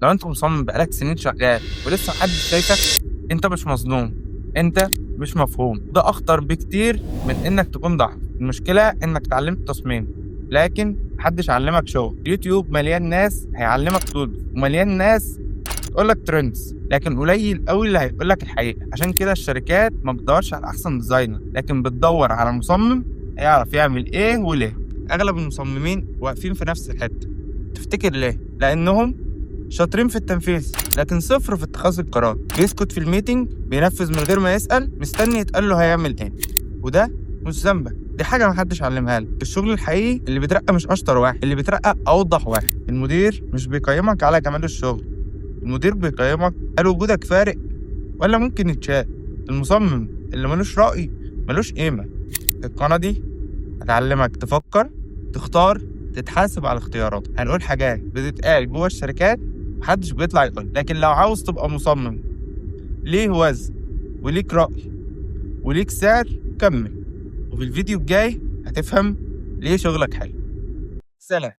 لو انت مصمم بقالك سنين شغال ولسه محدش شايفك، انت مش مظلوم، انت مش مفهوم. ده اخطر بكتير من انك تكون ضعف. المشكله انك اتعلمت تصميم لكن محدش علمك شغل. يوتيوب مليان ناس هيعلمك تولز، ومليان ناس تقول لك ترندز، لكن قليل قوي اللي هيقول لك الحقيقه. عشان كده الشركات ما بتدورش على احسن ديزاينر، لكن بتدور على مصمم يعرف يعمل ايه وليه. اغلب المصممين واقفين في نفس الحته. تفتكر ليه؟ لانهم شاطرين في التنفيذ لكن صفر في اتخاذ القرار. بيسكت في الميتنج، بينفذ من غير ما يسأل، مستني يتقال له هيعمل ايه. وده مش ذنبك، دي حاجة محدش علمها لك. الشغل الحقيقي اللي بيترقى مش أشطر واحد، اللي بيترقى أوضح واحد. المدير مش بيقيمك على جمال الشغل، المدير بيقيمك هل وجودك فارق ولا ممكن يتشال. المصمم اللي ملوش رأي ملوش قيمة. القناة دي هتعلمك تفكر، تختار، تتحاسب على اختياراتك. هنقول حاجات بتتقال جوه الشركات محدش بيطلع يقول، لكن لو عاوز تبقى مصمم ليه وزن وليك رأي وليك سعر، كمل. وفي الفيديو الجاي هتفهم ليه شغلك حلو. سلام.